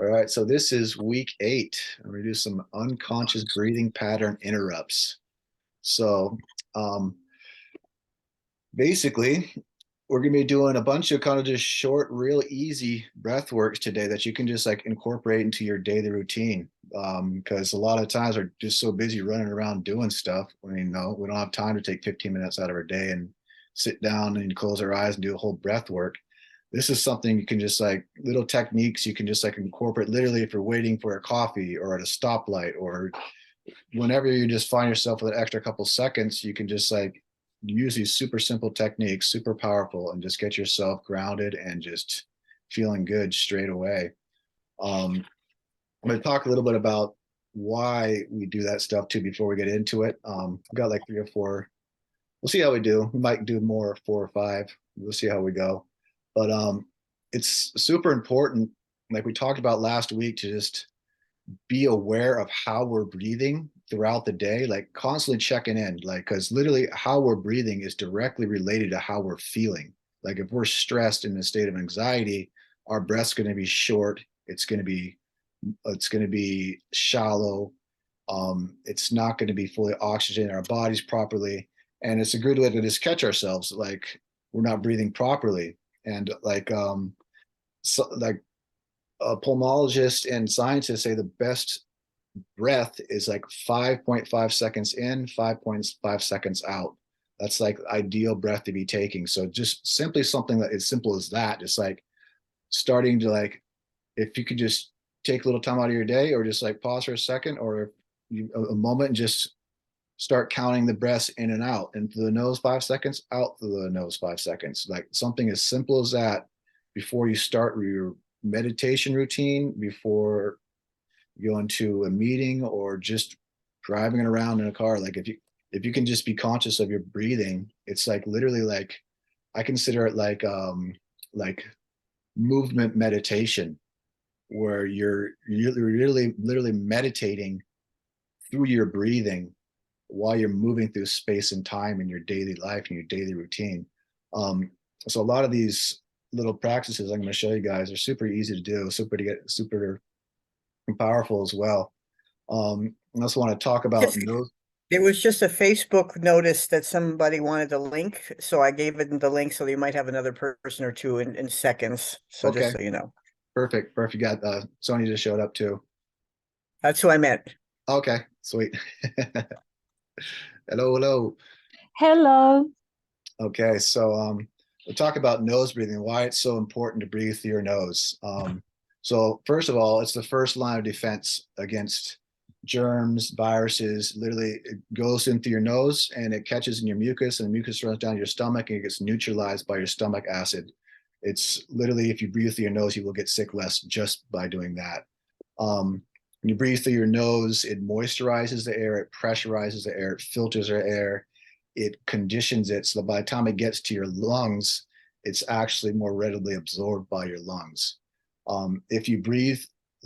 All right, so this is week 8. I'm gonna do some unconscious breathing pattern interrupts. So um, basically, we're gonna be doing a bunch of kind of just short, real easy breath works today that you can just like incorporate into your daily routine. Because a lot of times we're just so busy running around doing stuff. We don't have time to take 15 minutes out of our day and sit down and close our eyes and do a whole breath work. This is something you can just like little techniques you can just like incorporate literally if you're waiting for a coffee or at a stoplight or whenever you just find yourself with an extra couple seconds, you can just like use these super simple techniques, super powerful, and just get yourself grounded and just feeling good straight away. I'm going to talk a little bit about why we do that stuff too before we get into it. I've got like 3 or 4. We'll see how we do. We might do more, 4 or 5. We'll see how we go. But it's super important, like we talked about last week, to just be aware of how we're breathing throughout the day, like constantly checking in, like, because literally how we're breathing is directly related to how we're feeling. Like if we're stressed in a state of anxiety, our breath's going to be short. It's going to be shallow. It's not going to be fully oxygenating our bodies properly. And it's a good way to just catch ourselves, like we're not breathing properly. And like a pulmonologist and scientists say the best breath is like 5.5 seconds in, 5.5 seconds out. That's like ideal breath to be taking. So just simply something that is simple as that, just like starting to like, if you could just take a little time out of your day or just like pause for a second or a moment and just start counting the breaths in and out, in through the nose 5 seconds, out through the nose 5 seconds. Like something as simple as that before you start your meditation routine, before you go into a meeting or just driving around in a car. Like if you can just be conscious of your breathing, it's like literally like I consider it like movement meditation, where you're literally meditating through your breathing while you're moving through space and time in your daily life and your daily routine. So a lot of these little practices I'm going to show you guys are super easy to do, super powerful as well. I also want to talk about Just There was just a Facebook notice that somebody wanted a link, so I gave it the link, so you might have another person or two in seconds. So just okay, so you know, perfect. You got Sony just showed up too. that's who I meant. Okay, sweet. Hello. Hello. Okay, so we'll talk about nose breathing, why it's so important to breathe through your nose. So first of all, it's the first line of defense against germs, viruses. Literally, it goes in through your nose and it catches in your mucus, and the mucus runs down your stomach and it gets neutralized by your stomach acid. It's literally, if you breathe through your nose, you will get sick less just by doing that. When you breathe through your nose, it moisturizes the air, it pressurizes the air, it filters the air, it conditions it so that by the time it gets to your lungs, it's actually more readily absorbed by your lungs. If you breathe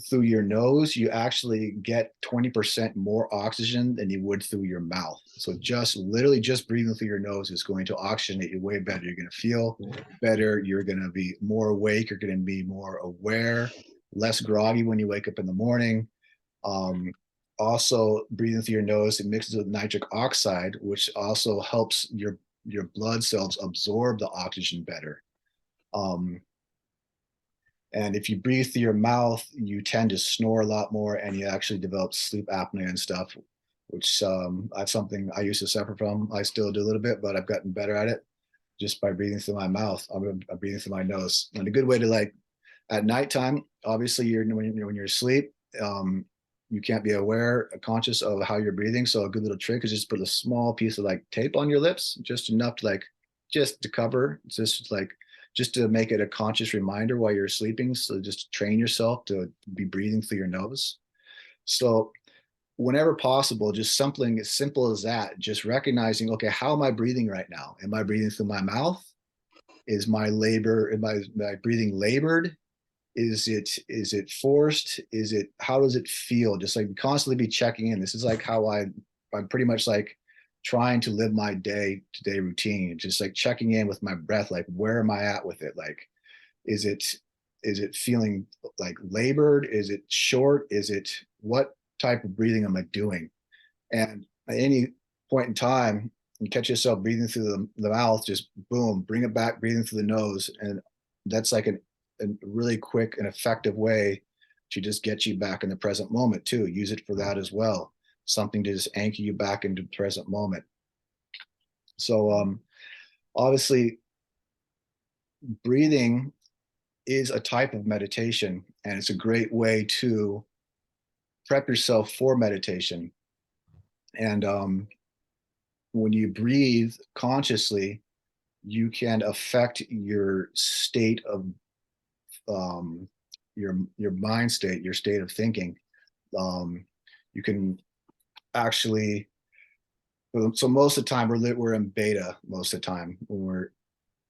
through your nose, you actually get 20% more oxygen than you would through your mouth. So just literally just breathing through your nose is going to oxygenate you way better. You're going to feel better. You're going to be more awake. You're going to be more aware, less groggy when you wake up in the morning. Um, Also, breathing through your nose, it mixes with nitric oxide, which also helps your blood cells absorb the oxygen better. Um, and if you breathe through your mouth, you tend to snore a lot more, and you actually develop sleep apnea and stuff, which that's something I used to suffer from. I still do a little bit, but I've gotten better at it just by breathing through my mouth. I'm breathing through my nose. And a good way to like at nighttime, obviously when you're asleep, you can't be aware, conscious of how you're breathing. So a good little trick is just put a small piece of like tape on your lips, just enough to like, just to cover, just to make it a conscious reminder while you're sleeping. So just train yourself to be breathing through your nose. So whenever possible, just something as simple as that, just recognizing, okay, how am I breathing right now? Am I breathing through my mouth? Am I breathing labored? Is it forced? How does it feel? Just like constantly be checking in. This is like how I'm pretty much like trying to live my day to day routine, just like checking in with my breath, like where am I at with it? Like, is it Is it feeling like labored? Is it short? Is it, what type of breathing am I doing? And at any point in time, you catch yourself breathing through the mouth, just boom, bring it back, breathing through the nose. And that's like a really quick and effective way to just get you back in the present moment too. Use it for that as well. Something to just anchor you back into the present moment. So obviously breathing is a type of meditation, and it's a great way to prep yourself for meditation. And when you breathe consciously, you can affect your state of your mind state, your state of thinking. You can actually, so most of the time we're in beta most of the time when we're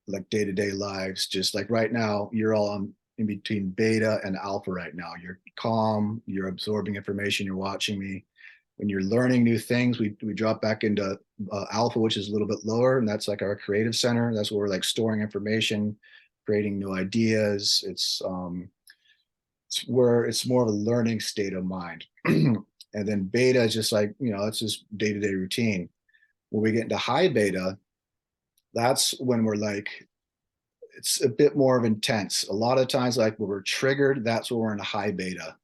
like day-to-day lives. Just like right now, you're all in between beta and alpha right now. You're calm, you're absorbing information, you're watching me. When you're learning new things, we drop back into alpha, which is a little bit lower, and that's like our creative center. That's where we're like storing information, creating new ideas. It's where it's more of a learning state of mind. And then beta is just like, it's just day-to-day routine. When we get into high beta, that's when we're like, it's a bit more of intense. A lot of times, like when we're triggered, that's when we're in a high beta.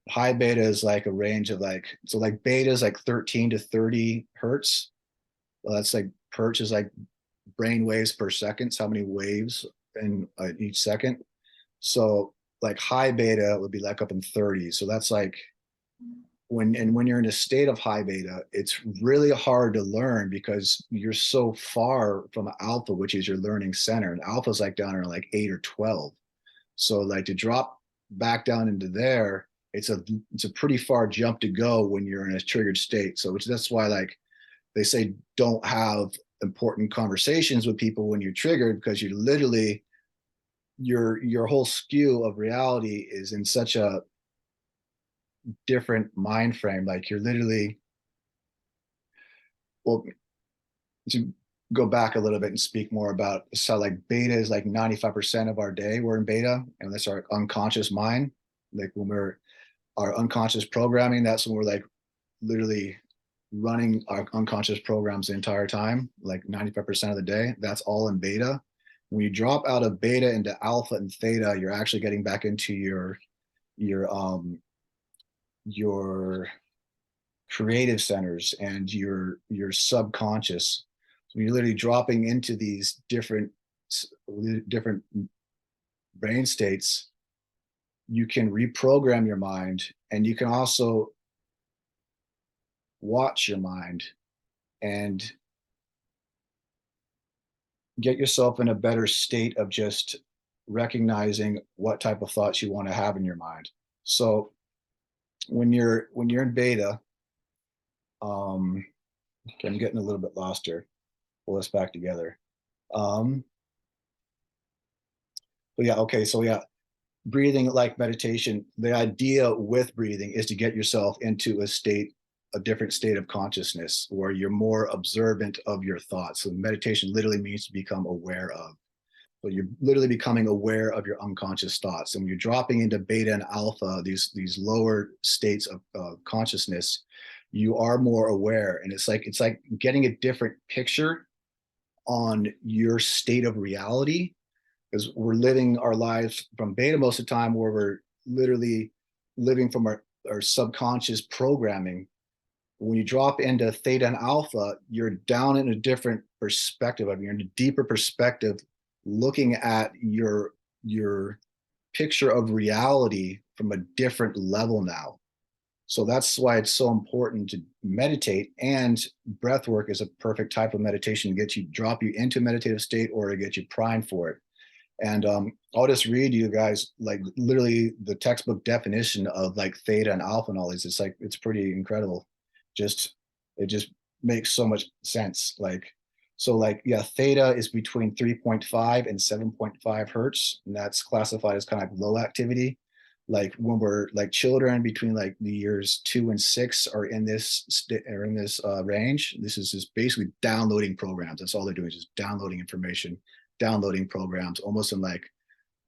High beta is like a range of like, so like beta is like 13 to 30 hertz. Well, that's like hertz is like brain waves per second. So how many waves in each second? So like high beta would be like up in 30. So that's like when you're in a state of high beta, it's really hard to learn because you're so far from alpha, which is your learning center. And alpha is like down in like 8 or 12. So like to drop back down into there, it's a pretty far jump to go when you're in a triggered state. So that's why like they say don't have important conversations with people when you're triggered, because you're literally your whole skew of reality is in such a different mind frame. Like you're literally, well, to go back a little bit and speak more about how like beta is like 95% of our day we're in beta, and that's our unconscious mind. Like when we're our unconscious programming, that's when we're like literally running our unconscious programs the entire time, like 95% of the day. That's all in beta. When you drop out of beta into alpha and theta, you're actually getting back into your creative centers and your subconscious. So you're literally dropping into these different brain states. You can reprogram your mind, and you can also watch your mind and get yourself in a better state of just recognizing what type of thoughts you want to have in your mind. So when you're in beta, okay, I'm getting a little bit lost here. Pull this back together. But yeah, okay, so yeah, breathing like meditation. The idea with breathing is to get yourself into a different state of consciousness where you're more observant of your thoughts. So meditation literally means to become aware of. So you're literally becoming aware of your unconscious thoughts. And when you're dropping into beta and alpha, these lower states of consciousness, you are more aware. And it's like getting a different picture on your state of reality, because we're living our lives from beta most of the time, where we're literally living from our subconscious programming. When you drop into theta and alpha, you're down in a different perspective. I mean, you're in a deeper perspective, looking at your picture of reality from a different level now. So that's why it's so important to meditate, and breath work is a perfect type of meditation to drop you into a meditative state or to get you primed for it. And I'll just read you guys like literally the textbook definition of like theta and alpha and all these. It's pretty incredible. It just makes so much sense. Yeah, theta is between 3.5 and 7.5 hertz, and that's classified as kind of like low activity. Like when we're like children between like the years 2 and 6 are in this range. This is just basically downloading programs. That's all they're doing, is just downloading information, downloading programs, almost in like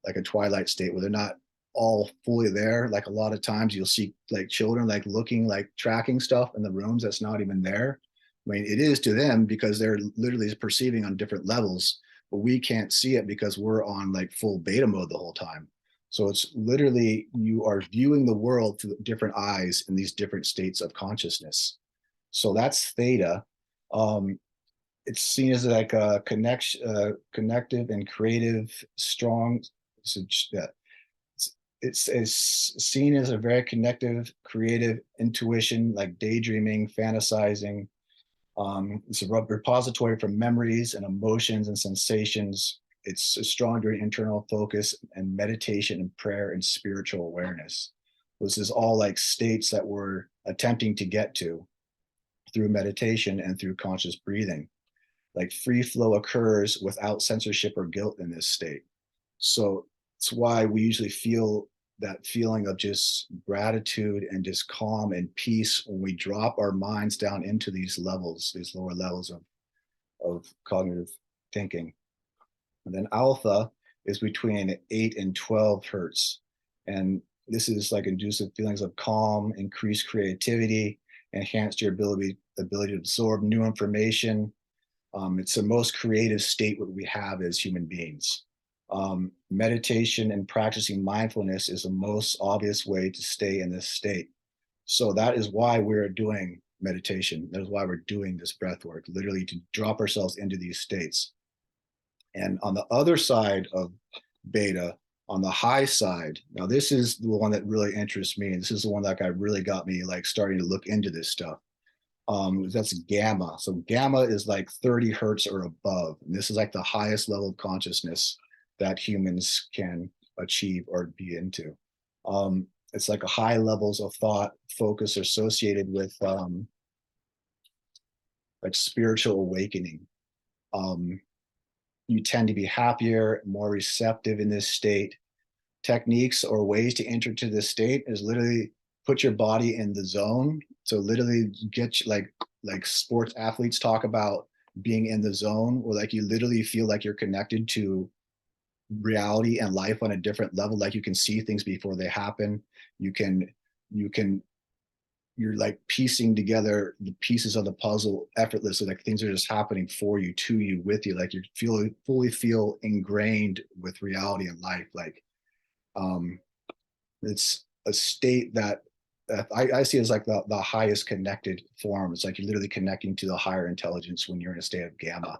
like a twilight state where they're not all fully there. Like a lot of times you'll see like children like looking, like tracking stuff in the rooms that's not even there. I mean, it is to them because they're literally perceiving on different levels, but we can't see it because we're on like full beta mode the whole time. So it's literally, you are viewing the world through different eyes in these different states of consciousness. So that's theta. It's seen as like a connective and creative, strong. So yeah, it's seen as a very connective, creative intuition, like daydreaming, fantasizing. It's a repository for memories and emotions and sensations. It's a strong during internal focus and meditation and prayer and spiritual awareness. This is all like states that we're attempting to get to through meditation and through conscious breathing. Like free flow occurs without censorship or guilt in this state. So it's why we usually feel that feeling of just gratitude and just calm and peace when we drop our minds down into these levels, these lower levels of cognitive thinking. And then alpha is between 8 and 12 hertz. And this is like inducive feelings of calm, increased creativity, enhanced your ability to absorb new information. It's the most creative state that we have as human beings. Meditation and practicing mindfulness is the most obvious way to stay in this state. So that is why we're doing meditation. That is why we're doing this breath work, literally to drop ourselves into these states. And on the other side of beta, on the high side, now this is the one that really interests me. And this is the one that really got me like starting to look into this stuff. That's gamma. So gamma is like 30 hertz or above. And this is like the highest level of consciousness that humans can achieve or be into. It's like a high levels of thought focus associated with like spiritual awakening. You tend to be happier, more receptive in this state. Techniques or ways to enter to this state is literally put your body in the zone. So literally get you, like sports athletes talk about being in the zone, where like you literally feel like you're connected to reality and life on a different level. Like you can see things before they happen. You're like piecing together the pieces of the puzzle effortlessly. Like things are just happening for you, to you, with you. Like you fully feel ingrained with reality and life. Like it's a state that I see as like the highest connected form. It's like you're literally connecting to the higher intelligence when you're in a state of gamma.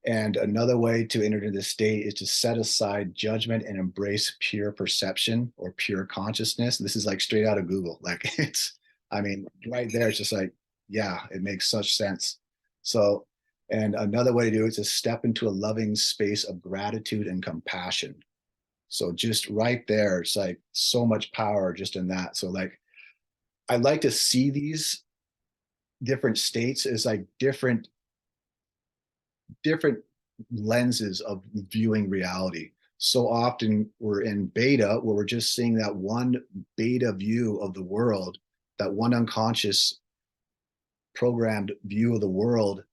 And another way to enter into this state is to set aside judgment and embrace pure perception or pure consciousness. This is like straight out of Google. Like it's, I mean, right there, it's just like, yeah, it makes such sense. So, and another way to do it is to step into a loving space of gratitude and compassion. So just right there, it's like so much power just in that. So like, I like to see these different states as like different lenses of viewing reality. So often we're in beta where we're just seeing that one beta view of the world, that one unconscious programmed view of the world.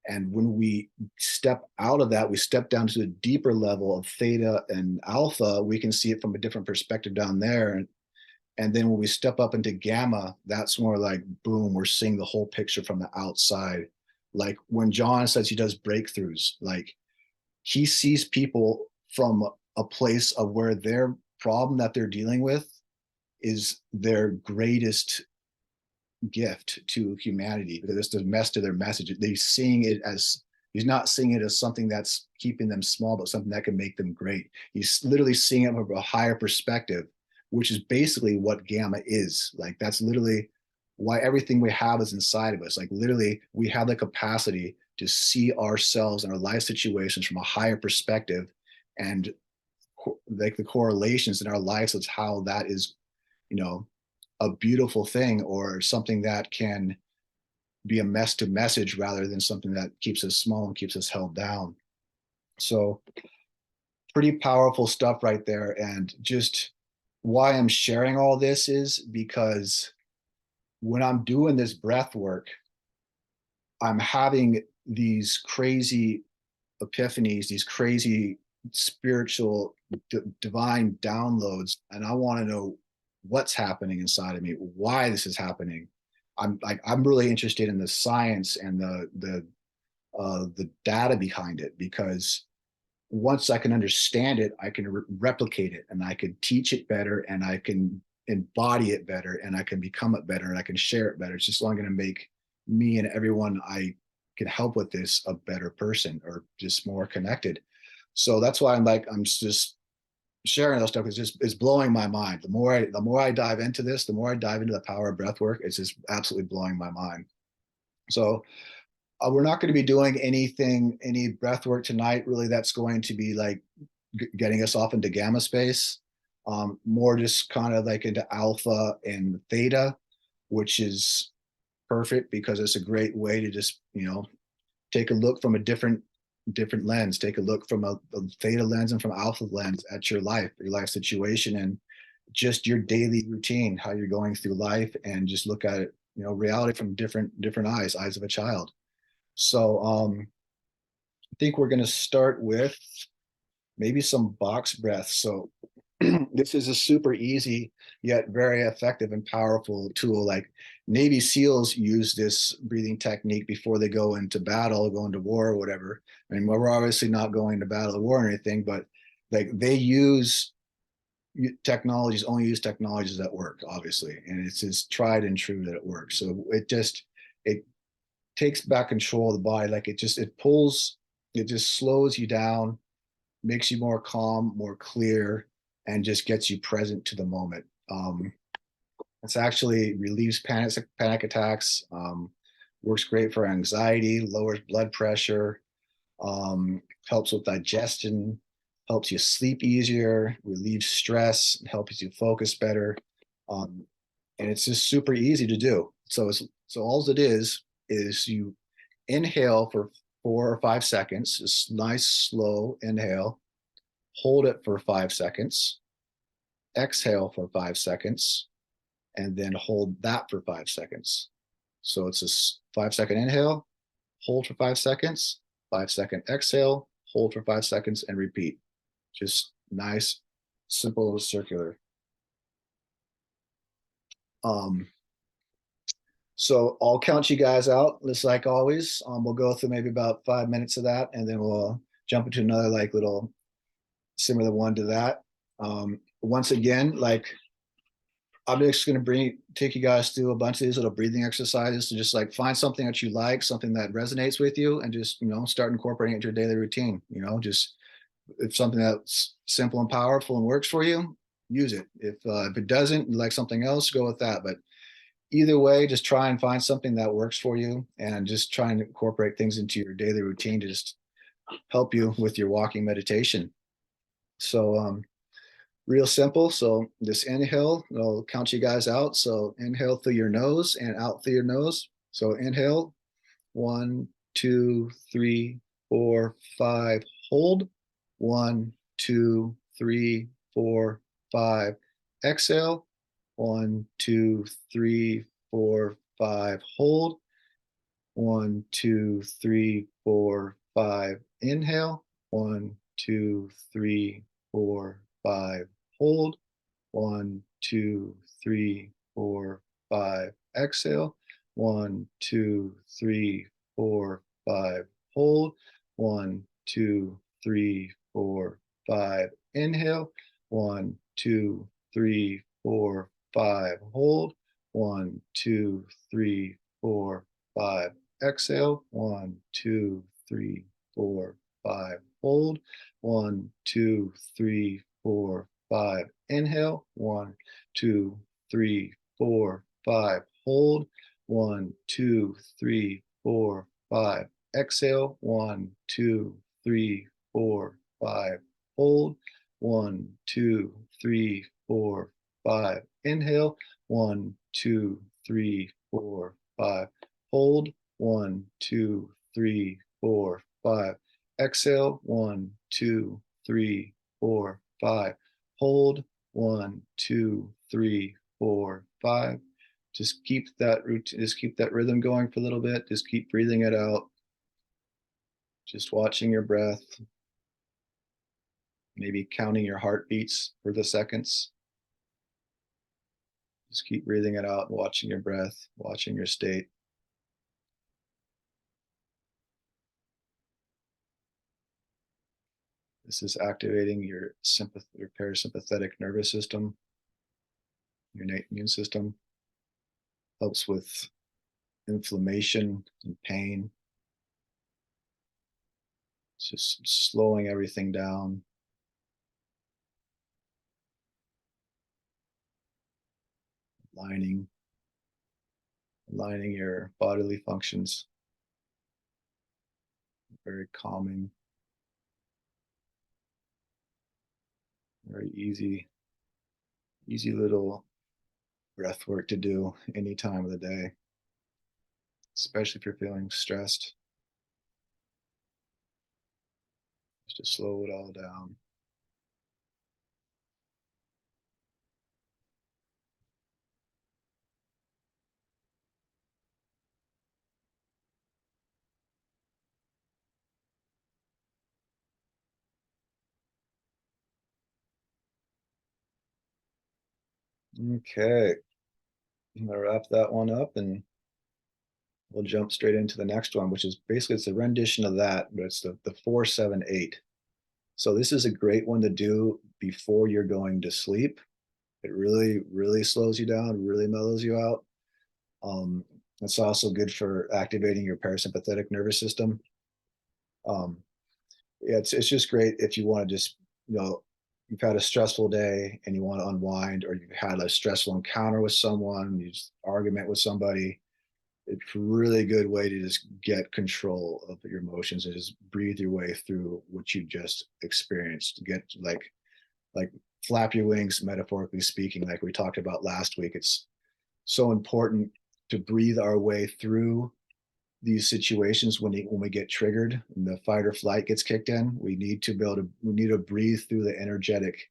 And when we step out of that, we step down to a deeper level of theta and alpha, we can see it from a different perspective down there. And then when we step up into gamma, that's more like, boom, we're seeing the whole picture from the outside. Like when John says he does breakthroughs, like he sees people from a place of where their problem that they're dealing with is their greatest gift to humanity, because it's the mess to their message. They're seeing it as, he's not seeing it as something that's keeping them small, but something that can make them great. He's literally seeing it from a higher perspective, which is basically what gamma is. Like that's literally why everything we have is inside of us. Like literally we have the capacity to see ourselves and our life situations from a higher perspective, and like the correlations in our lives is how that is, you know, a beautiful thing or something that can be a mess to message rather than something that keeps us small and keeps us held down. So pretty powerful stuff right there. And just why I'm sharing all this is because when I'm doing this breath work, I'm having these crazy epiphanies, these crazy spiritual divine downloads, and I want to know what's happening inside of me, why this is happening. I'm really interested in the science and the data behind it, because once I can understand it, I can replicate it, and I can teach it better, and I can embody it better, and I can become it better, and I can share it better. It's just only going to make me and everyone I can help with this a better person, or just more connected. So that's why I'm just sharing those stuff, because it's blowing my mind. The more I dive into this, the more I dive into the power of breath work, it's just absolutely blowing my mind. So we're not going to be doing any breath work tonight, really. That's going to be like getting us off into gamma space, more just kind of like into alpha and theta, which is perfect because it's a great way to just, take a look from a different lens, take a look from a theta lens and from alpha lens at your life situation, and just your daily routine, how you're going through life, and just look at it, reality from different eyes of a child. So I think we're going to start with maybe some box breaths. So this is a super easy yet very effective and powerful tool. Like Navy SEALs use this breathing technique before they go into battle, go into war or whatever. I mean, we're obviously not going to battle or war or anything, but like they use only use technologies that work, obviously. And it's just tried and true that it works. So it takes back control of the body. Like it just slows you down, makes you more calm, more clear, and just gets you present to the moment. It's actually relieves panic attacks, works great for anxiety, lowers blood pressure, helps with digestion, helps you sleep easier, relieves stress, helps you focus better. And it's just super easy to do. So all it is you inhale for 4 or 5 seconds, just nice slow inhale, hold it for 5 seconds, exhale for 5 seconds, and then hold that for 5 seconds. So it's a 5 second inhale, hold for 5 seconds, 5 second exhale, hold for 5 seconds, and repeat. Just nice, simple, circular. So I'll count you guys out, just like always. We'll go through maybe about 5 minutes of that, and then we'll jump into another like little similar one to that. Once again, like I'm just going to take you guys through a bunch of these little breathing exercises to just like find something that you like, something that resonates with you, and just, start incorporating it into your daily routine. Just if something that's simple and powerful and works for you, use it. If it doesn't, you like something else, go with that. But either way, just try and find something that works for you, and just try and incorporate things into your daily routine to just help you with your walking meditation. So real simple. So this inhale, I'll count you guys out. So inhale through your nose and out through your nose. So inhale, 1, 2, 3, 4, 5, hold. 1, 2, 3, 4, 5. Exhale. 1, 2, 3, 4, 5. Hold. 1, 2, 3, 4, 5. Inhale. 1, 2, 3, 4, 5. Hold. 1, 2, 3, 4, 5. Exhale. 1, 2, 3, 4, 5. Hold. 1, 2, 3, 4, 5. Inhale. 1, 2, 3, 4, 5. Hold. 1, 2, 3, 4, 5. Exhale. 1, 2, 3, 4, 5. Hold. 1, 2, 3, 4, 5. Inhale. 1, 2, 3, 4, 5. Hold. 1, 2, 3, 4, 5. Exhale. 1, 2, 3, 4, 5. Hold. 1, 2, 3, 4, 5. Inhale. 1, 2, 3, 4, 5. Hold. 1, 2, 3, 4, 5. Exhale. 1, 2, 3, 4, 5. Hold. 1, 2, 3, 4, 5. Just keep that routine, just keep that rhythm going for a little bit. Just keep breathing it out. Just watching your breath. maybe counting your heartbeats for the seconds. Just keep breathing it out, watching your breath, watching your state. This is activating your parasympathetic nervous system, your innate immune system. Helps with inflammation and pain. It's just slowing everything down. Aligning your bodily functions. Very calming. Very easy little breath work to do any time of the day, especially if you're feeling stressed. Just to slow it all down. Okay, I'm gonna wrap that one up and we'll jump straight into the next one, which is basically it's a rendition of that, but it's the 4-7-8. So this is a great one to do before you're going to sleep. It really slows you down, really mellows you out. It's also good for activating your parasympathetic nervous system. Yeah, it's just great if you want to just, you've had a stressful day and you want to unwind, or you've had a stressful encounter with someone, you just argument with somebody. It's a really good way to just get control of your emotions and just breathe your way through what you just experienced. Get like flap your wings, metaphorically speaking, like we talked about last week. It's so important to breathe our way through these situations when we get triggered and the fight or flight gets kicked in. We need to breathe through the energetic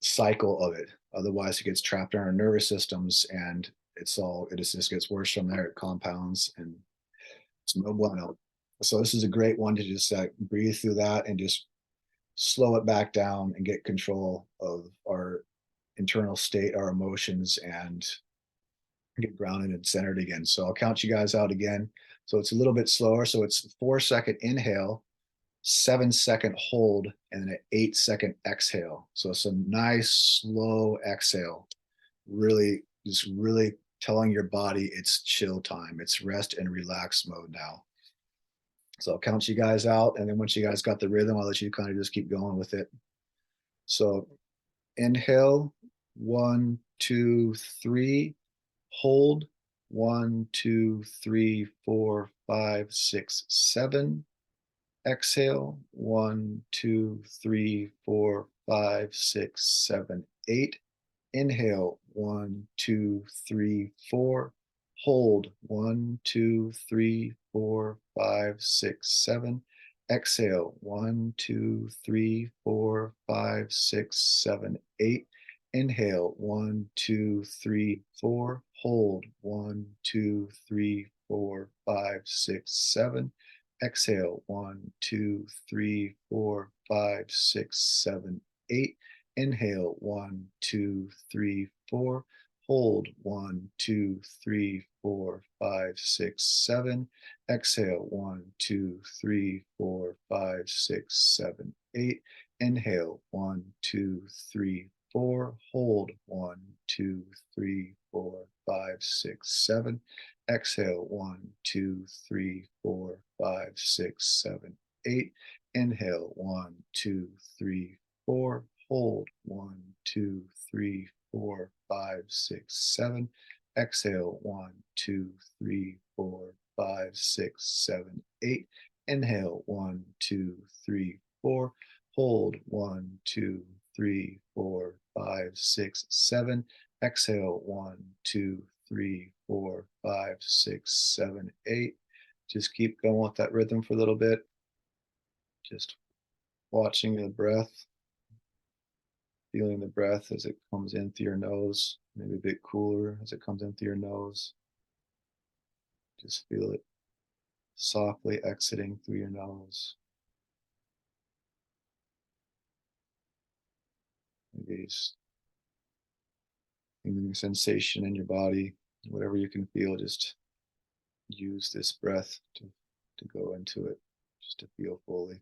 cycle of it. Otherwise, it gets trapped in our nervous systems, and it just gets worse from there. It compounds, and it's no bueno. So this is a great one to just breathe through that and just slow it back down and get control of our internal state, our emotions, and get grounded and centered again. So I'll count you guys out again. So it's a little bit slower. So it's 4-second inhale, 7-second hold, and then an 8-second exhale. So it's a nice slow exhale. Really telling your body it's chill time. It's rest and relax mode now. So I'll count you guys out. And then once you guys got the rhythm, I'll let you kind of just keep going with it. So inhale, 1, 2, 3. Hold, 1, 2, 3, 4, 5, 6, 7. Exhale, 1, 2, 3, 4, 5, 6, 7, 8. Inhale, 1, 2, 3, 4. Hold, 1, 2, 3, 4, 5, 6, 7. Exhale, 1, 2, 3, 4, 5, 6, 7, 8. Inhale, 1, 2, 3, 4. Hold, 1, 2, 3, 4, 5, 6, 7. Exhale, 1, 2, 3, 4, 5, 6, 7, 8. Inhale, 1, 2, 3, 4. Hold, 1, 2, 3, 4, 5, 6, 7. Exhale, 1, 2, 3, 4, 5, 6, 7, 8. Inhale, 1, 2, 3, 4. Hold, 1, 2, 3, 4, 5, 6, 7. Exhale, 1, 2, 3, 4, 5, 6, 7, 8. Inhale, 1, 2, 3, 4. Hold, 1, 2, 3, 4, 5, 6, 7. Exhale, 1, 2, 3, 4, 5, 6, 7, 8. Inhale, 1, 2, 3, 4. Hold, 1, 2, 3, 4, 5, 6, 7. Exhale, 1, 2, 3, 4, 5, 6, 7, 8. Just keep going with that rhythm for a little bit. Just watching the breath, feeling the breath as it comes in through your nose, maybe a bit cooler as it comes in through your nose. Just feel it softly exiting through your nose. face, feeling sensation in your body, whatever you can feel, just use this breath to go into it, just to feel fully.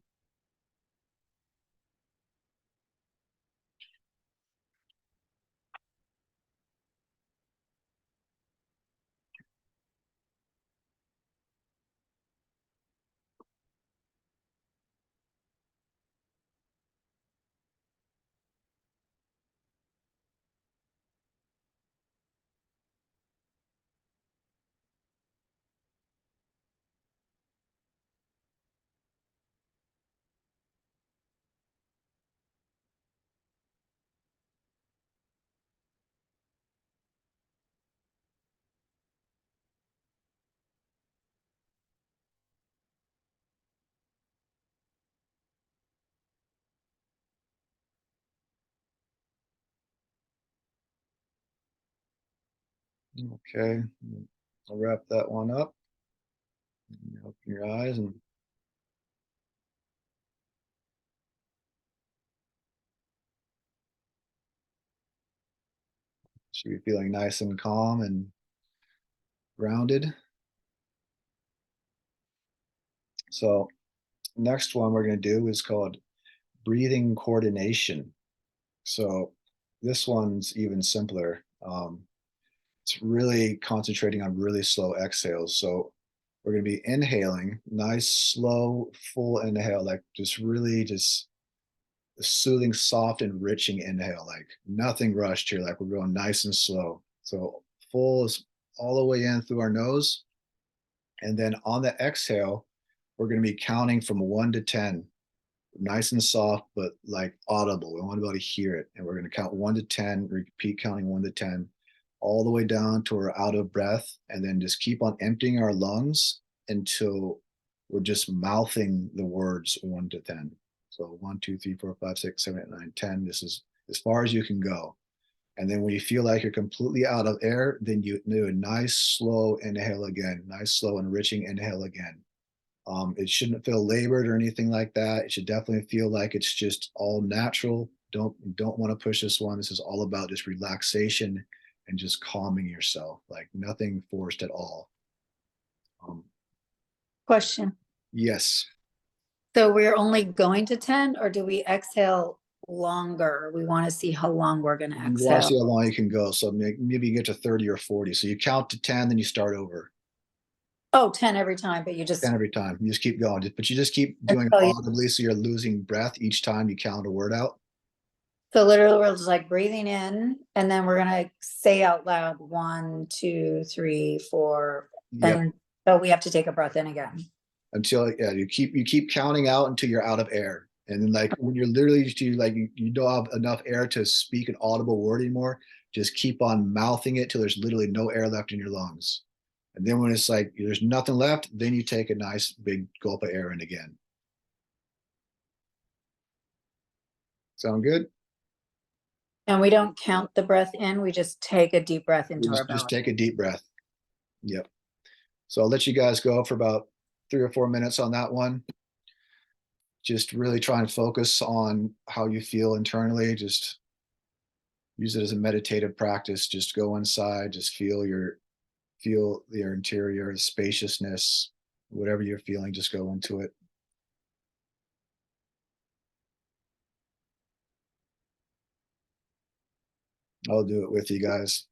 Okay, I'll wrap that one up. Open your eyes and should be feeling nice and calm and grounded. So next one we're going to do is called breathing coordination. So this one's even simpler. It's really concentrating on really slow exhales. So we're going to be inhaling, nice, slow, full inhale, like just really just a soothing, soft, enriching inhale, like nothing rushed here, like we're going nice and slow. So full is all the way in through our nose. And then on the exhale, we're going to be counting from 1 to 10, nice and soft, but like audible. We want to be able to hear it. And we're going to count 1 to 10, repeat counting 1 to 10, all the way down to our out of breath. And then just keep on emptying our lungs until we're just mouthing the words 1 to 10. So 1, 2, 3, 4, 5, 6, 7, 8, 9, 10. This is as far as you can go. And then when you feel like you're completely out of air, then you do a nice slow inhale again, nice slow enriching inhale again. It shouldn't feel labored or anything like that. It should definitely feel like it's just all natural. Don't want to push this one. This is all about just relaxation and just calming yourself, like nothing forced at all. Question. Yes. So we're only going to 10, or do we exhale longer? We want to see how long we're going to You want to see exhale. how long you can go. So maybe you get to 30 or 40. So you count to 10, then you start over. Oh, 10 every time, but you just 10 every time. You just keep going. But you just keep doing it until you, audibly, so you're losing breath each time you count a word out. so literally we're just like breathing in, and then we're gonna say out loud 1, 2, 3, 4, Yep. and so we have to take a breath in again. Until you keep counting out until you're out of air. And then like when you're literally like you don't have enough air to speak an audible word anymore, just keep on mouthing it till there's literally no air left in your lungs. And then when it's like there's nothing left, then you take a nice big gulp of air in again. Sound good? And we don't count the breath in, we just take a deep breath into our Just belly. take a deep breath. Yep. So I'll let you guys go for about 3 or 4 minutes on that one. Just really try and focus on how you feel internally. Just use it as a meditative practice. Just go inside, just feel your interior, the spaciousness, whatever you're feeling, just go into it. I'll do it with you guys.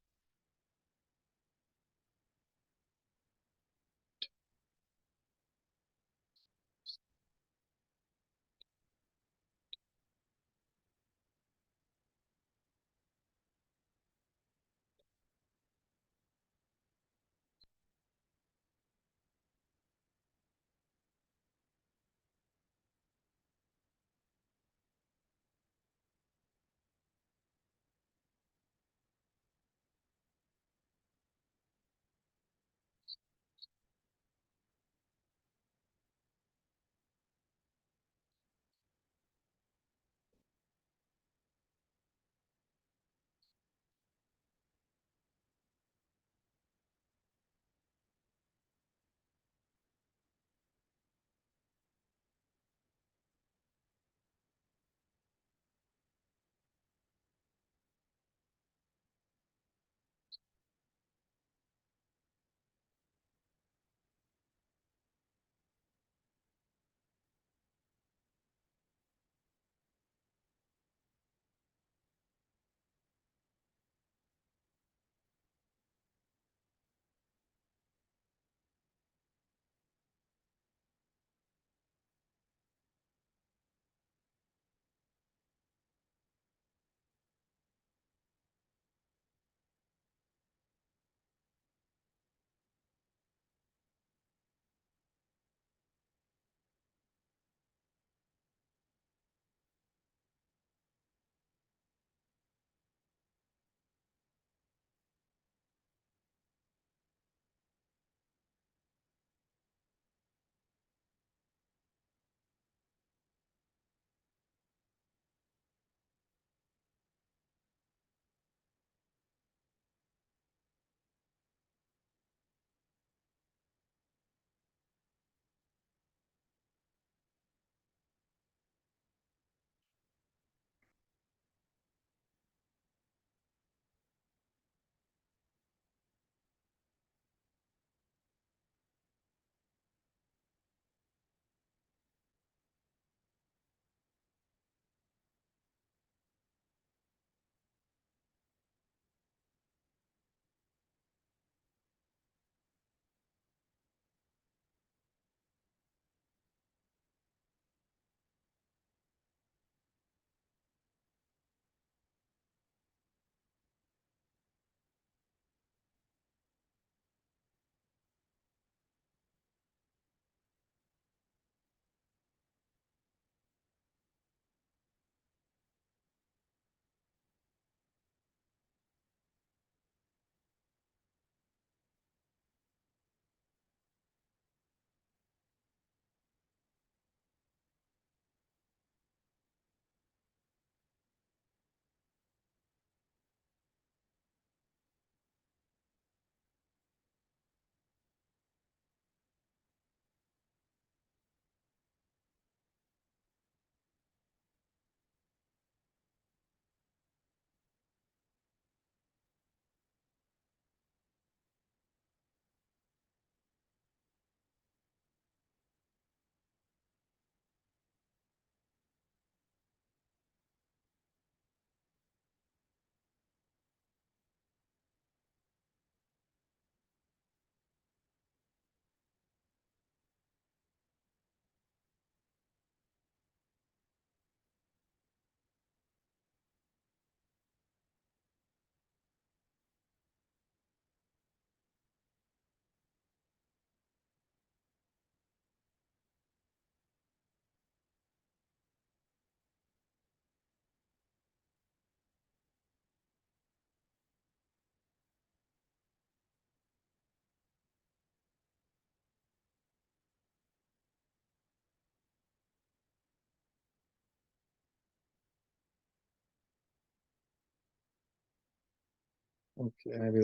Okay, maybe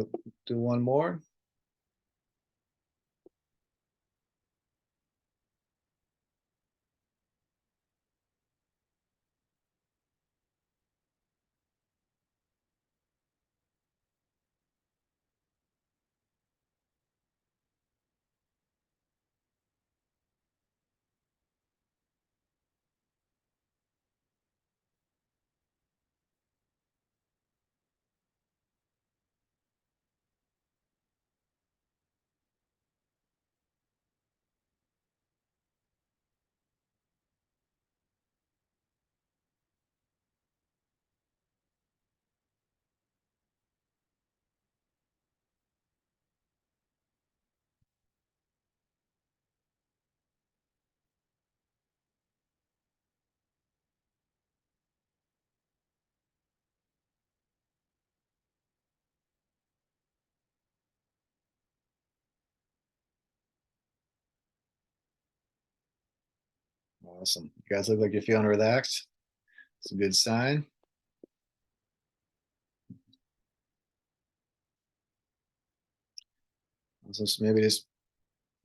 do one more. Awesome. You guys look like you're feeling relaxed. It's a good sign. So maybe just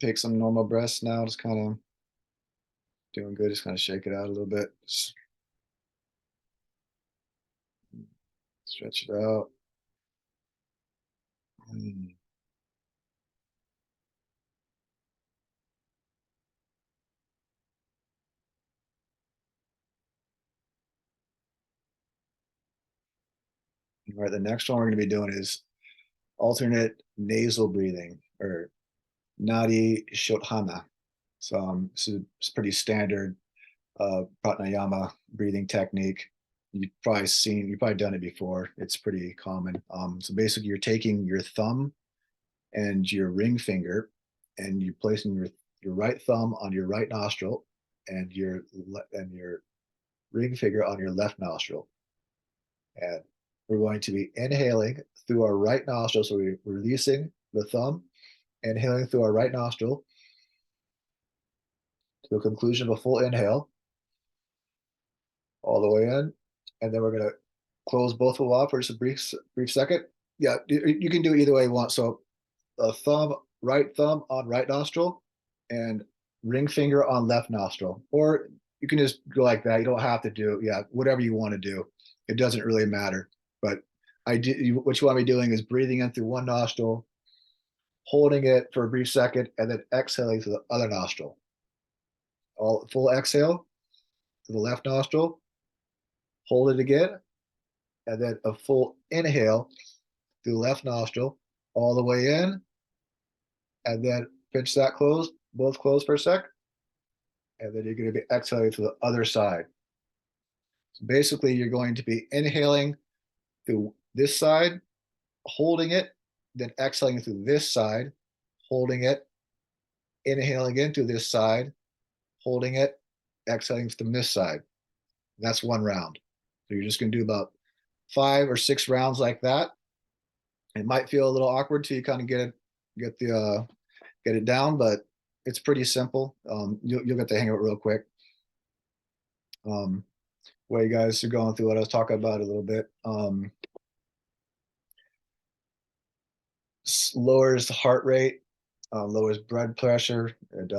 take some normal breaths now, just kind of doing good. Just kind of shake it out a little bit. Just stretch it out. Mm. All right, the next one we're going to be doing is alternate nasal breathing, or Nadi Shodhana. So it's pretty standard pranayama breathing technique. You've probably done it before. It's pretty common. So basically you're taking your thumb and your ring finger, and you're placing your right thumb on your right nostril and your ring finger on your left nostril. And we're going to be inhaling through our right nostril. So we're releasing the thumb, inhaling through our right nostril to the conclusion of a full inhale, all the way in. And then we're going to close both of them off for just a brief second. Yeah, you can do either way you want. So a right thumb on right nostril and ring finger on left nostril. Or you can just go like that. You don't have to do, yeah, whatever you want to do. It doesn't really matter. But what you want to be doing is breathing in through one nostril, holding it for a brief second, and then exhaling through the other nostril. All full exhale to the left nostril, hold it again, and then a full inhale through the left nostril, all the way in, and then pinch that closed, both closed for a sec, and then you're going to be exhaling to the other side. So basically, you're going to be inhaling through this side, holding it, then exhaling through this side, holding it, inhaling into this side, holding it, exhaling from this side. And that's one round. So you're just going to do about 5 or 6 rounds like that. It might feel a little awkward till you kind of get it down, but it's pretty simple. You'll get the hang of it real quick. While you guys are going through what I was talking about a little bit, lowers the heart rate, lowers blood pressure, it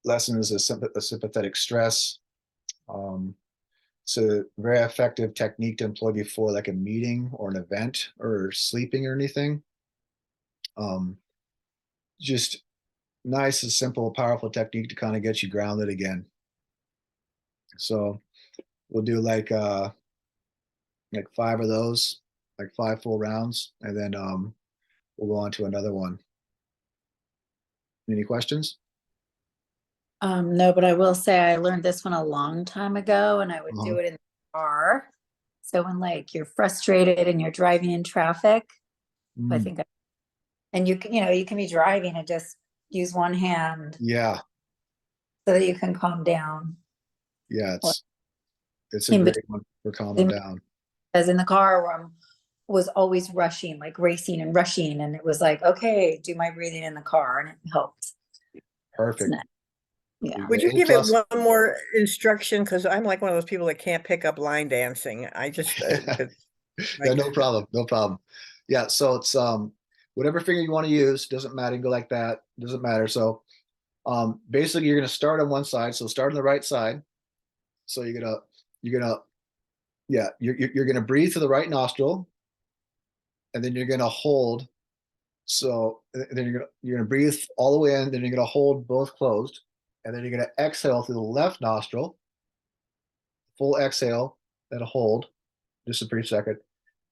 lessens a sympathetic stress. It's a very effective technique to employ before like a meeting or an event or sleeping or anything. Just nice and simple, powerful technique to kind of get you grounded again. So we'll do like 5 of those, like 5 full rounds, and then we'll go on to another one. Any questions? No, but I will say I learned this one a long time ago, and I would do it in the car. So when like you're frustrated and you're driving in traffic, I think, and you can be driving and just use one hand. Yeah. So that you can calm down. Yeah, it's a great one for calming down. As in the car where I was always rushing, like racing and rushing, and it was like, okay, do my breathing in the car, and it helped. Perfect. Yeah. Would you give it one more instruction? Because I'm like one of those people that can't pick up line dancing. I just Yeah, no problem. No problem. Yeah, so it's whatever finger you want to use, doesn't matter. You can go like that, doesn't matter. So basically you're gonna start on one side. So start on the right side. So you're gonna yeah, you're gonna breathe through the right nostril, and then you're gonna hold. So then you're gonna breathe all the way in, then you're gonna hold both closed, and then you're gonna exhale through the left nostril, full exhale, then a hold, just a brief second.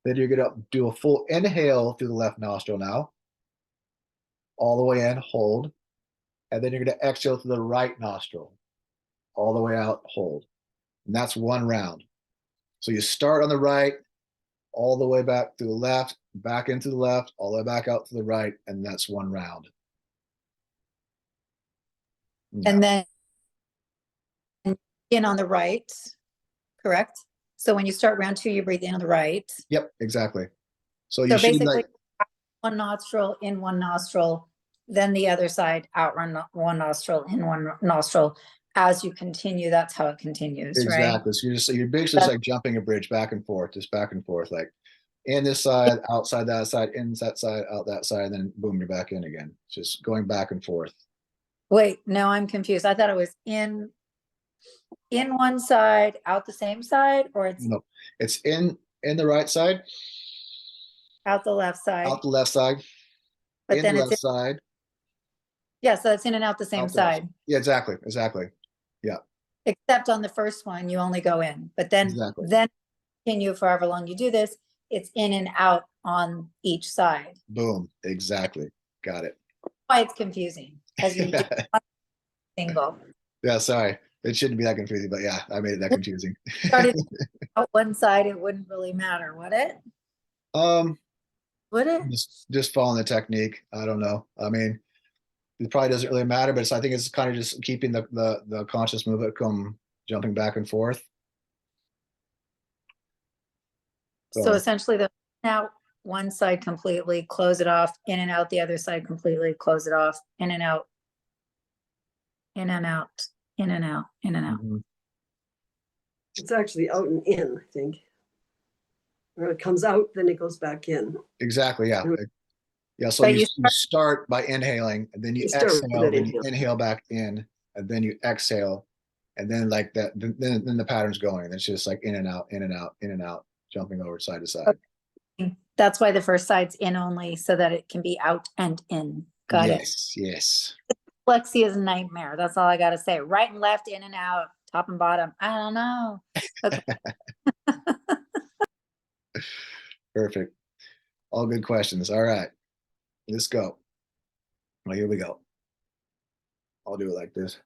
Then you're gonna do a full inhale through the left nostril now, all the way in, hold, and then you're gonna exhale through the right nostril, all the way out, hold. And that's one round. So you start on the right, all the way back to the left, back into the left, all the way back out to the right, and that's one round. Yeah. And then in on the right, correct? So when you start round two, you breathe in on the right. Yep, exactly. So you So should basically, like, one nostril, in one nostril, then the other side, out one nostril, in one nostril. As you continue, that's how it continues, right? exactly. So you're basically just like jumping a bridge back and forth, just back and forth, like in this side, outside that side, in that side, out that side, and then boom, you're back in again. Just going back and forth. Wait, no, I'm confused. I thought it was in one side, out the same side, or it's No, it's in the right side, out the left side, out the left side, but in the then it's left side, yeah, so it's in and out the same out the left. side. Yeah, exactly, exactly. Yeah, Except on the first one, you only go in, but then exactly. continue for however long you do this, it's in and out on each side. Boom, exactly. Got it. Why it's confusing, because you do one single. Yeah, sorry. It shouldn't be that confusing, but yeah, I made it that confusing. Started out one side, it wouldn't really matter, would it? Um, Would it? just following the technique. I don't know. I mean, it probably doesn't really matter, but I think it's kind of just keeping the conscious movement come jumping back and forth. So essentially the out one side completely, close it off, in and out the other side completely, close it off, in and out, in and out, in and out, in and out. Mhm. It's actually out and in, I think. Where it comes out, then it goes back in. Exactly. Yeah. Really? Yeah. So But you you start by inhaling, and then you You start with exhale, an then you inhale. inhale back in, and then you exhale, and then like that, then the pattern's going. It's just like in and out, in and out, in and out, jumping over side to side. That's why the first side's in only, so that it can be out and in. Got it. Yes. Yes. Lexi is a nightmare. That's all I gotta say. Right and left, in and out, top and bottom. I don't know. Okay. Perfect. All good questions. All right. Let's go. Well, here we go. I'll do it like this.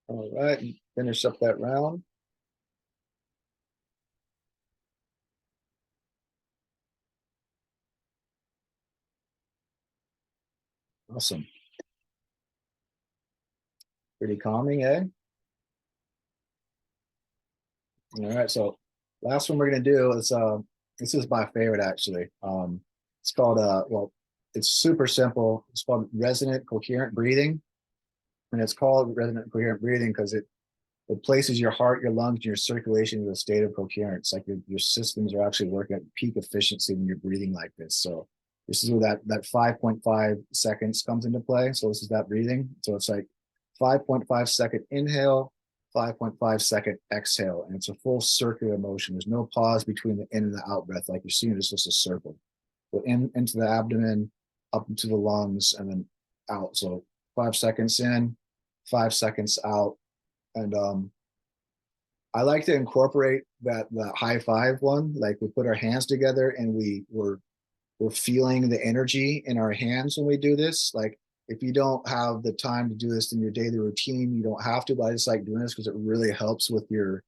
All right, finish up that round. Awesome. Pretty calming, eh? All right, so last one we're gonna do is this is my favorite actually. It's called well, it's super simple. It's called resonant coherent breathing. And it's called resonant coherent breathing because it places your heart, your lungs, and your circulation in a state of coherence. Like your systems are actually working at peak efficiency when you're breathing like this. So this is where that 5.5 seconds comes into play. So this is that breathing. So it's like 5.5 second inhale, 5.5 second exhale. And it's a full circular motion. There's no pause between the in and the out breath. Like you're seeing, it's just a circle. So into the abdomen, up into the lungs, and then out. So 5 seconds in, 5 seconds out. And I like to incorporate that high five one. Like we put our hands together and we're feeling the energy in our hands when we do this. Like if you don't have the time to do this in your daily routine, you don't have to, but I just like doing this because it really helps with your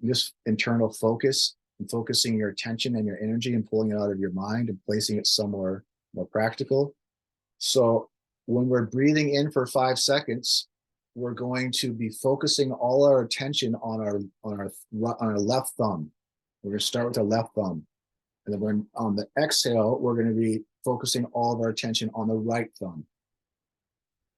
just internal focus and focusing your attention and your energy and pulling it out of your mind and placing it somewhere more practical. So when we're breathing in for 5 seconds, we're going to be focusing all our attention on our left thumb. We're going to start with the left thumb. And then when on the exhale, we're going to be focusing all of our attention on the right thumb.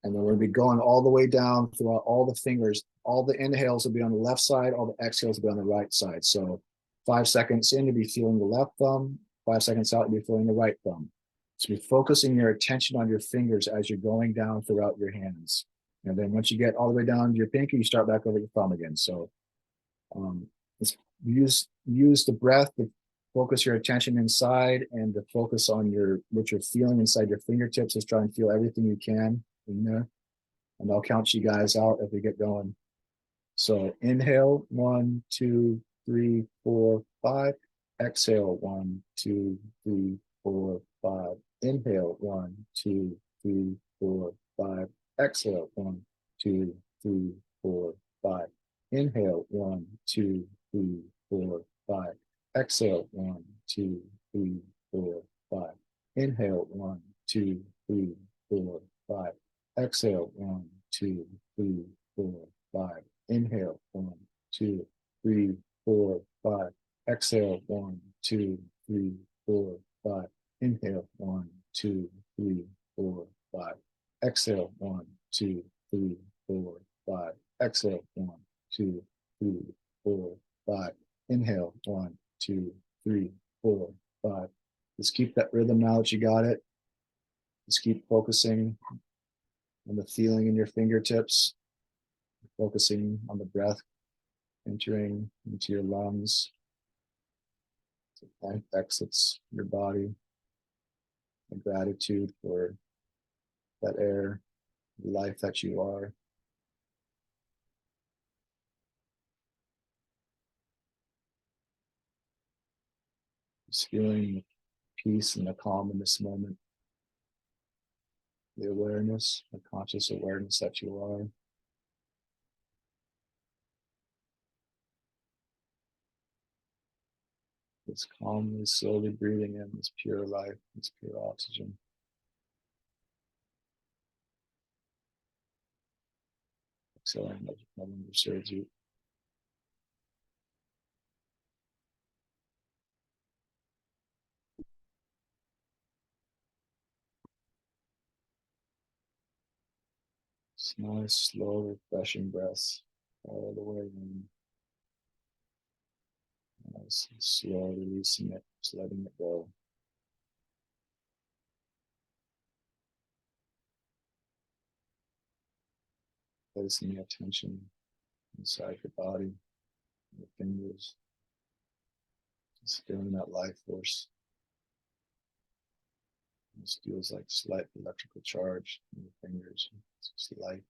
And then we're going to be going all the way down throughout all the fingers. All the inhales will be on the left side, all the exhales will be on the right side. So 5 seconds in, you'll be feeling the left thumb. 5 seconds out, you'll be feeling the right thumb. So be focusing your attention on your fingers as you're going down throughout your hands. And then once you get all the way down to your pinky, you start back over your thumb again. So let's use the breath to focus your attention inside and to focus on what you're feeling inside your fingertips. Just try and feel everything you can in there. And I'll count you guys out as we get going. So inhale, 1, 2, 3, 4, 5. Exhale, 1, 2, 3, 4, 5. Inhale, 1, 2, 3, 4, 5. Exhale, 1, 2, 3, 4, 5. Inhale, 1, 2, 3, 4, 5. Exhale, 1, 2, 3, 4, 5. Inhale, 1, 2, 3, 4, 5. Exhale, 1, 2, 3, 4, 5. Inhale, 1, 2, 3, 4, 5. Exhale, 1, 2, 3, 4, 5. Inhale, 1, 2, 3, 4, 5. Exhale, 1, 2, 3, 4, 5. Exhale, 1, 2, 3, 4, 5. Inhale, 1, 2, 3, 4, 5. Just keep that rhythm now that you got it. Just keep focusing on the feeling in your fingertips, focusing on the breath entering into your lungs, and exits your body, and gratitude for that air, the life that you are. Just feeling the peace and the calm in this moment, the awareness, the conscious awareness that you are. This calmly, slowly breathing in this pure life, this pure oxygen. Exhaling as no longer serves you. It's nice, slow, refreshing breaths all the way in. Nice, slow, releasing it, just letting it go. Placing the attention inside your body, your fingers. Just feeling that life force. This feels like slight electrical charge in your fingers. It's just light.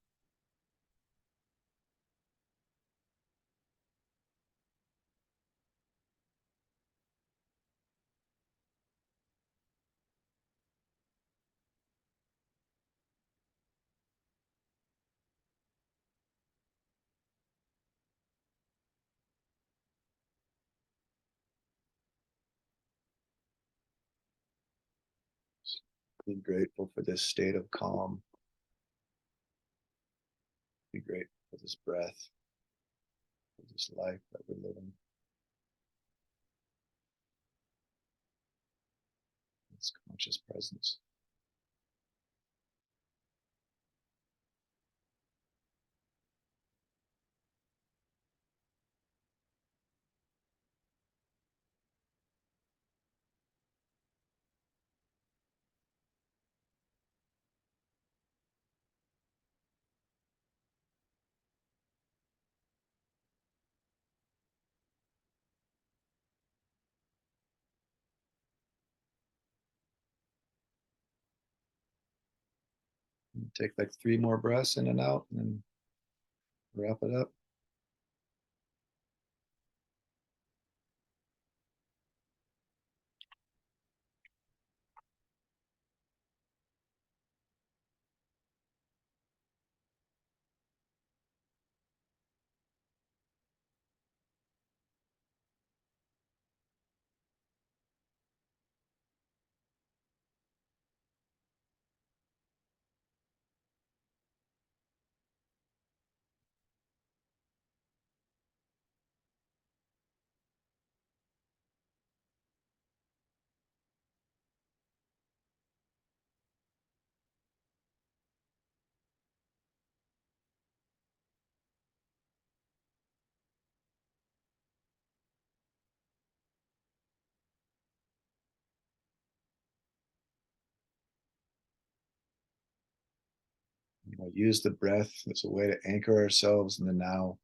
Be grateful for this state of calm. Be grateful for this breath, for this life that we're living. This conscious presence. Take like 3 more breaths in and out, and then wrap it up. Use the breath as a way to anchor ourselves in the now.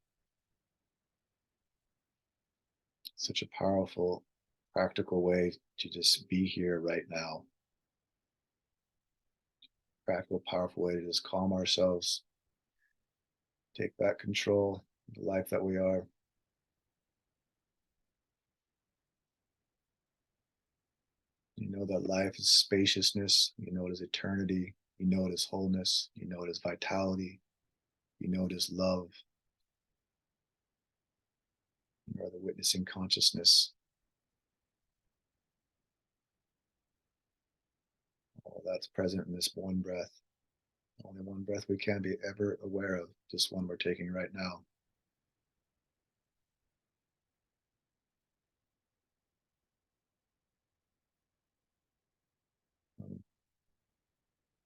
Such a powerful, practical way to just be here right now. Practical, powerful way to just calm ourselves, take back control of the life that we are. You know that life is spaciousness. You know it is eternity. You know it is wholeness. You know it is vitality. You know it is love. You are the witnessing consciousness. All that's present in this one breath. Only one breath we can be ever aware of, just one we're taking right now.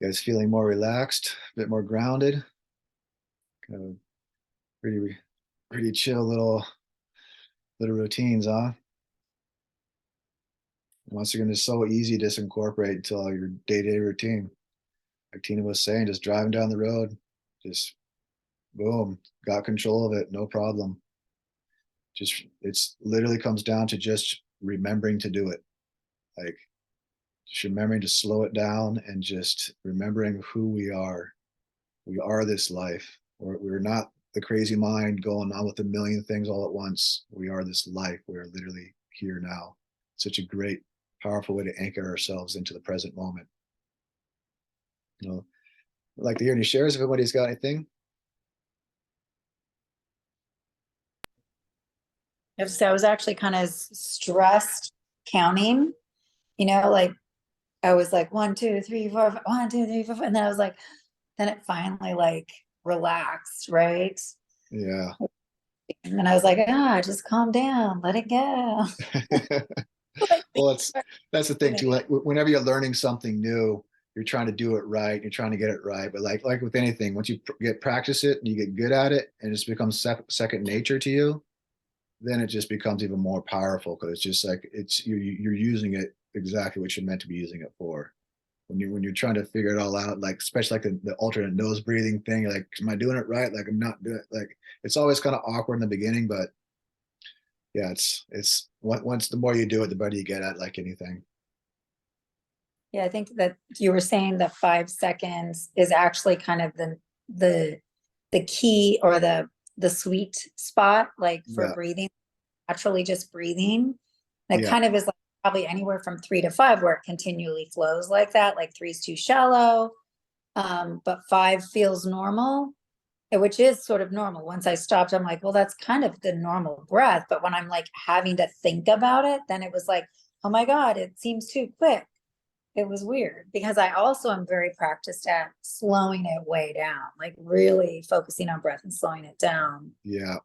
You guys feeling more relaxed, a bit more grounded? Kind of pretty chill little routines, huh? Once again, it's so easy to just incorporate into all your day-to-day routine. Like Tina was saying, just driving down the road, just boom, got control of it, no problem. Just, it's literally comes down to just remembering to do it. Like just remembering to slow it down and just remembering who we are. We are this life. We're not the crazy mind going on with a million things all at once. We are this life. We are literally here now. Such a great, powerful way to anchor ourselves into the present moment. You know, I'd like to hear any shares if anybody's got anything. So I was actually kind of stressed counting, like I was like 1, 2, 3, 4, 5, 1, 2, 3, 4, 5, and then I was like, then it finally like relaxed, right? Yeah. And then I was like, just calm down, let it go. Well, that's the thing too. Like whenever you're learning something new, you're trying to do it right. You're trying to get it right. But like with anything, once you practice it and you get good at it, and it just becomes second nature to you, then it just becomes even more powerful because it's just like you're using it exactly what you're meant to be using it for. When you're trying to figure it all out, like especially like the alternate nose breathing thing, you're like, am I doing it right? Like I'm not doing it. Like it's always kind of awkward in the beginning, but yeah, it's once the more you do it, the better you get at like anything. Yeah, I think that you were saying that 5 seconds is actually kind of the key or the sweet spot, like for breathing, naturally just breathing. That kind of is like probably anywhere from 3 to 5 where it continually flows like that. Like 3 is too shallow, but 5 feels normal, which is sort of normal. Once I stopped, I'm like, well, that's kind of the normal breath. But when I'm like having to think about it, then it was like, oh my God, it seems too quick. It was weird because I also am very practiced at slowing it way down, like really focusing on breath and slowing it down. Yeah.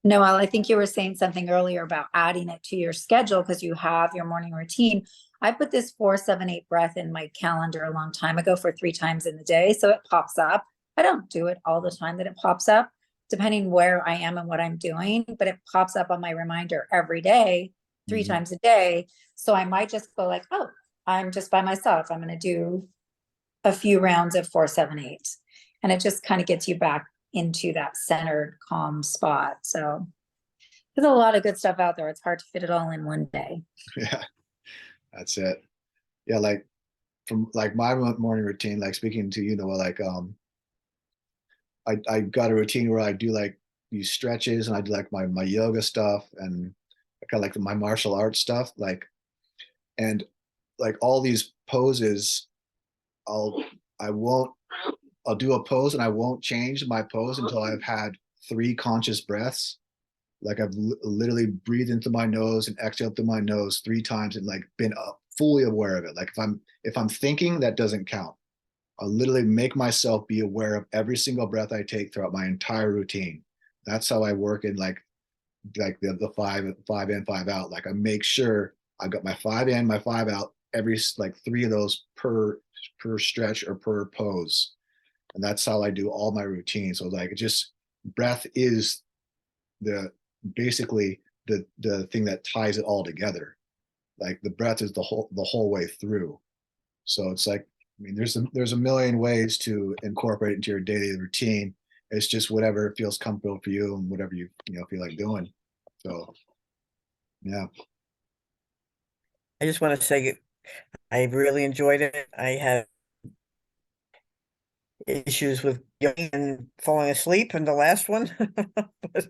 Noelle, I think you were saying something earlier about adding it to your schedule because you have your morning routine. I put this 4-7-8 breath in my calendar a long time ago for 3 times in the day. So it pops up. I don't do it all the time that it pops up, depending where I am and what I'm doing, but it pops up on my reminder every day, 3 times a day. So I might just go like, oh, I'm just by myself. I'm going to do a few rounds of 4-7-8. And it just kind of gets you back into that centered, calm spot. So there's a lot of good stuff out there. It's hard to fit it all in one day. Yeah, that's it. Yeah, like from like my morning routine, like speaking to, you know, like I got a routine where I do like these stretches and I do like my yoga stuff and kind of like my martial arts stuff, like, and like all these poses, I'll do a pose and I won't change my pose until I've had 3 conscious breaths. Like I've literally breathed into my nose and exhaled through my nose 3 times and like been fully aware of it. Like if I'm thinking, that doesn't count. I'll literally make myself be aware of every single breath I take throughout my entire routine. That's how I work in like the 5 in, 5 out. Like I make sure I've got my 5 in, my 5 out, every like 3 of those per stretch or per pose. And that's how I do all my routines. So like just breath is basically the thing that ties it all together. Like the breath is the whole way through. So it's like, I mean, there's a million ways to incorporate it into your daily routine. It's just whatever feels comfortable for you and whatever you feel like doing. So yeah. I just want to say I really enjoyed it. I had issues with yawning and falling asleep in the last one, but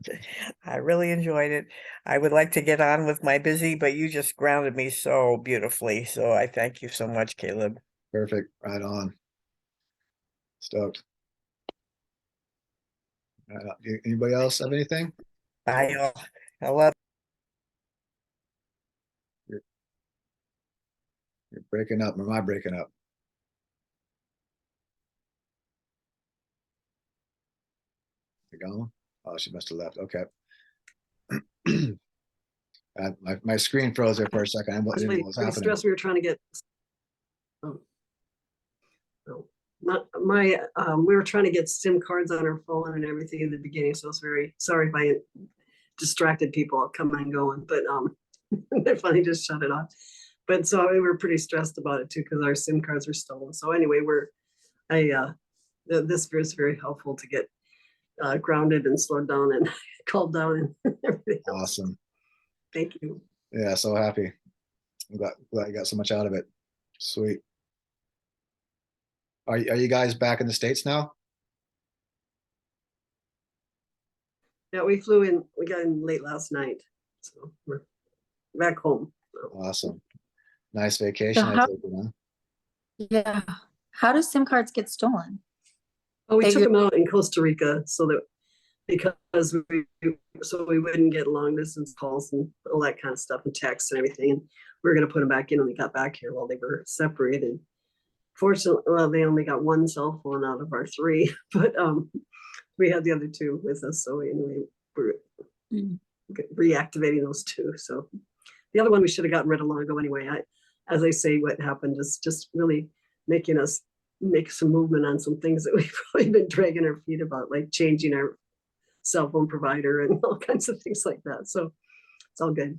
I really enjoyed it. I would like to get on with my busy, but you just grounded me so beautifully. So I thank you so much, Caleb. Perfect. Right on. Stoked. Anybody else have anything? I love. You're breaking up. Or am I breaking up? You gone? Oh, she must have left. Okay. My screen froze there for a second. I didn't know what was Pretty happening. stressed. We were trying to get. We were trying to get SIM cards on our phone and everything in the beginning, so I was very sorry if I distracted people coming and going, but they finally just shut it off. But so we were pretty stressed about it too because our SIM cards were stolen. So anyway, this was very helpful to get grounded and slowed down and calmed down and everything else. Awesome. Thank you. Yeah, so happy. I'm glad you got so much out of it. Sweet. Are you guys back in the States now? Yeah, we flew in. We got in late last night, so we're back home. So. Awesome. Nice vacation. So I take it, huh? Yeah. How do SIM cards get stolen? Oh, we They took u- them out in Costa Rica because we wouldn't get long distance calls and all that kind of stuff and texts and everything. And we were going to put them back in when we got back here while they were separated. Fortunately, well, they only got 1 cell phone out of our 3, but we had the other 2 with us. So anyway, we're reactivating those 2. So the other one we should have gotten rid of long ago anyway. As I say, what happened is just really making us make some movement on some things that we've probably been dragging our feet about, like changing our cell phone provider and all kinds of things like that. So it's all good.